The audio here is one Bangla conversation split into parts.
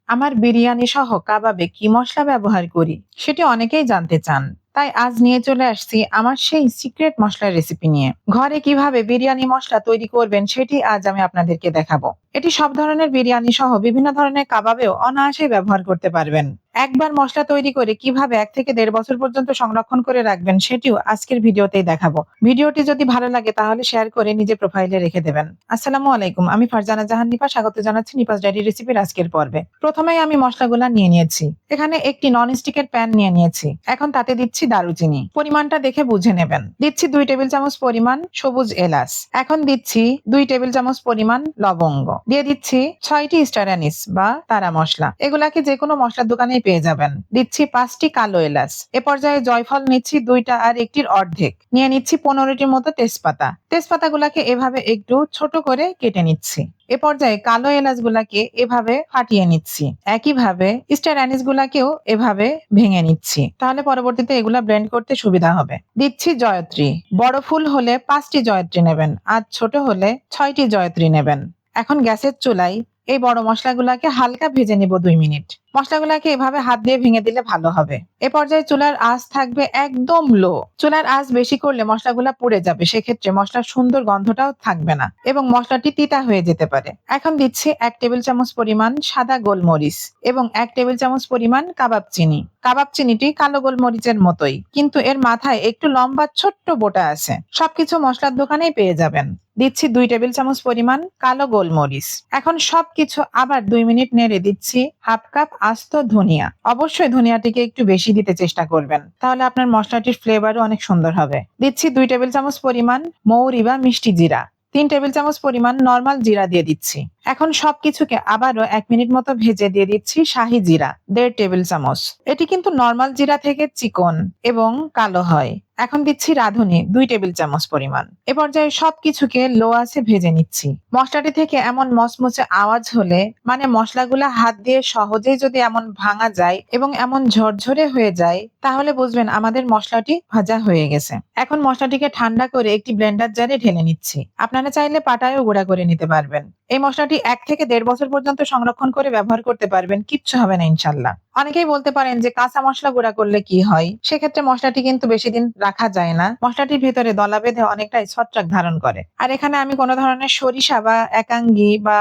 আমার বিরিয়ানি সহ কাবাবে কি মসলা ব্যবহার করি সেটি অনেকেই জানতে চান। তাই আজ নিয়ে চলে আসছি আমার সেই সিক্রেট মশলার রেসিপি নিয়ে। ঘরে কিভাবে বিরিয়ানি মশলা তৈরি করবেন সেটি আজ আমি আপনাদেরকে দেখাবো। এটি সব ধরনের বিরিয়ানি সহ বিভিন্ন ধরনের কাবাবেও অনায়াসেই ব্যবহার করতে পারবেন। একবার মশলা তৈরি করে কিভাবে 1 থেকে 1.5 বছর পর্যন্ত সংরক্ষণ করে রাখবেন সেটিও আজকের ভিডিওতেই দেখাবো। ভিডিওটি যদি ভালো লাগে তাহলে শেয়ার করে নিজে প্রোফাইলে রেখে দেবেন। আসসালামু আলাইকুম, আমি ফারজানা জাহান নিপা স্বাগত জানাচ্ছি নিপাস ডায়েরি রেসিপির আজকের পর্বে। প্রথমেই আমি মশলাগুলা নিয়ে নিয়েছি। এখানে একটি নন স্টিকের প্যান নিয়ে নিয়েছি। এখন তাতে দিচ্ছি দারুচিনি, পরিমাণটা দেখে বুঝে নেবেন। দিচ্ছি 2 টেবিল চামচ পরিমাণ সবুজ এলাচ। এখন দিচ্ছি 2 টেবিল চামচ পরিমাণ লবঙ্গ। দিয়ে দিচ্ছি 6টি স্টার অ্যানিস বা তারা মশলা, এগুলাকে যে কোনো মশলার দোকানেই পেয়ে যাবেন। দিচ্ছি 5টি কালো এলাচ। এ পর্যায়ে জয়ফল নিচ্ছি 2টা আর একটির অর্ধেক। নিয়ে নিচ্ছি 15টির মতো তেজপাতা। তেজপাতাগুলাকে এভাবে একটু ছোট করে কেটে নিচ্ছি। এ পর্যায়ে কালো এলাচ গুলাকে এভাবে ফাটিয়ে নিচ্ছি। একইভাবে স্টার অ্যানিস গুলাকেও এভাবে ভেঙে নিচ্ছি, তাহলে পরবর্তীতে এগুলা ব্লেন্ড করতে সুবিধা হবে। দিচ্ছি জয়ত্রী। বড় ফুল হলে 5টি জয়ত্রী নেবেন, আর ছোট হলে 6টি জয়ত্রী নেবেন। এখন গ্যাসের চুলায় এই বড় মশলাগুলাকে হালকা ভেজে নিব 2 মিনিট। মশলাগুলাকে এভাবে হাত দিয়ে ভেঙে দিলে ভালো হবে। এ পর্যায়ে চুলার আঁচ থাকবে একদম লো। চুলার আঁচ বেশি করলে মশলাগুলা পুড়ে যাবে, সেক্ষেত্রে মশলার সুন্দর গন্ধটাও থাকবে না এবং মশলাটি তিতা হয়ে যেতে পারে। এখন দিচ্ছি 1 টেবিল চামচ পরিমাণ সাদা গোলমরিচ এবং 1 টেবিল চামচ পরিমাণ কাবাব চিনি। কাবাব চিনিটি কালো গোলমরিচের মতোই, কিন্তু এর মাথায় একটু লম্বা ছোট্ট বোটা আছে। সবকিছু মশলার দোকানেই পেয়ে যাবেন। দিচ্ছি 2 টেবিল চামচ পরিমাণ কালো গোলমরিচ। এখন সবকিছু আবার 2 মিনিট নেড়ে দিচ্ছি হাফ কাপ আস্ত ধনিয়া। অবশ্যই ধনিয়াটিকে একটু বেশি দিতে চেষ্টা করবেন, তাহলে আপনার মশলাটির ফ্লেভারও অনেক সুন্দর হবে। দিচ্ছি 2 টেবিল চামচ পরিমাণ মৌরি বা মিষ্টি জিরা। 3 টেবিল চামচ পরিমাণ নর্মাল জিরা দিয়ে দিচ্ছি। এখন সবকিছুকে আবারও 1 মিনিট মতো ভেজে দিয়ে দিচ্ছি শাহি জিরা 1.5 টেবিল চামচ। এটি কিন্তু নর্মাল জিরা থেকে চিকন এবং কালো হয়। এখন দিচ্ছি রাঁধুনি 2 টেবিল চামচ পরিমাণ। এ পর্যায়ে সবকিছুকে লো আঁচে ভেজে নিচ্ছি। মশলাটি থেকে এমন মচমচে আওয়াজ হলে মানে মশলাগুলা হাত দিয়ে সহজেই যদি এমন ভাঙা যায় এবং এমন ঝরঝরে হয়ে যায়, তাহলে বুঝবেন আমাদের মশলাটি ভাজা হয়ে গেছে। এখন মশলাটিকে ঠান্ডা করে একটি ব্লেন্ডার জারে ঢেলে নিচ্ছি। আপনারা চাইলে পাটায়ও গুঁড়া করে নিতে পারবেন। এই মশলাটি 1 থেকে 1.5 বছর পর্যন্ত সংরক্ষণ করে ব্যবহার করতে পারবেন, কিচ্ছু হবে না ইনশাল্লাহ। অনেকেই বলতে পারেন যে কাঁচা মশলা গুঁড়া করলে কি হয়, সেক্ষেত্রে মশলাটি কিন্তু বেশি দিন রাখা যায় না। মশলাটির ভিতরে দলা বেঁধে অনেকটাই ছত্রাক ধারণ করে। আর এখানে আমি কোনো ধরনের সরিষা বা একাঙ্গি বা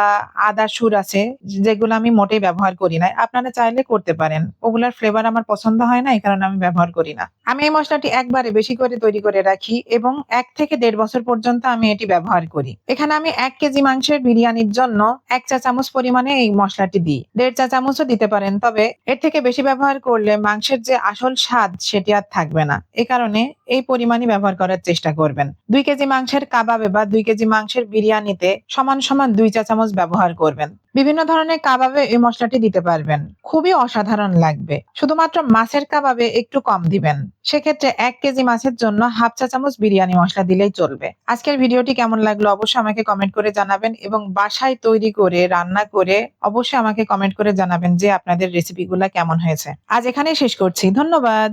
আদা সুর আছে যেগুলো আমি মোটেই ব্যবহার করি না। আপনারা চাইলে করতে পারেন, ওগুলার ফ্লেভার আমার পছন্দ হয় না, এই কারণে আমি ব্যবহার করি না। আমি এই মশলাটি একবারে বেশি করে তৈরি করে রাখি এবং 1 থেকে 1.5 বছর পর্যন্ত আমি এটি ব্যবহার করি। এখানে আমি 1 কেজি মাংসের বিরিয়ানির জন্য 1 চা চামচ পরিমাণে এই মশলাটি দিই। 1.5 চা চামচও দিতে পারেন, তবে এর থেকে বেশি ব্যবহার করলে মাংসের যে আসল স্বাদ সেটি আর থাকবে না। এ কারণে এই পরিমাণই ব্যবহার করার চেষ্টা করবেন। 2 কেজি মাংসের কাবাবে বা 2 কেজি মাংসের বিরিয়ানিতে সমান সমান 2 চা চামচ ব্যবহার করবেন। বিভিন্ন ধরনের কাবাবে এই মশলাটি দিতে পারবেন, খুবই অসাধারণ লাগবে। শুধুমাত্র মাছের কাবাবে একটু কম দিবেন, সেক্ষেত্রে 1 কেজি মাছের জন্য হাফ চা চামচ বিরিয়ানি মশলা দিলেই চলবে। আজকের ভিডিওটি কেমন লাগলো অবশ্যই আমাকে কমেন্ট করে জানাবেন এবং বাসায় তৈরি করে রান্না করে অবশ্যই আমাকে কমেন্ট করে জানাবেন যে আপনাদের রেসিপিগুলা কেমন হয়েছে। আজ এখানেই শেষ করছি, ধন্যবাদ।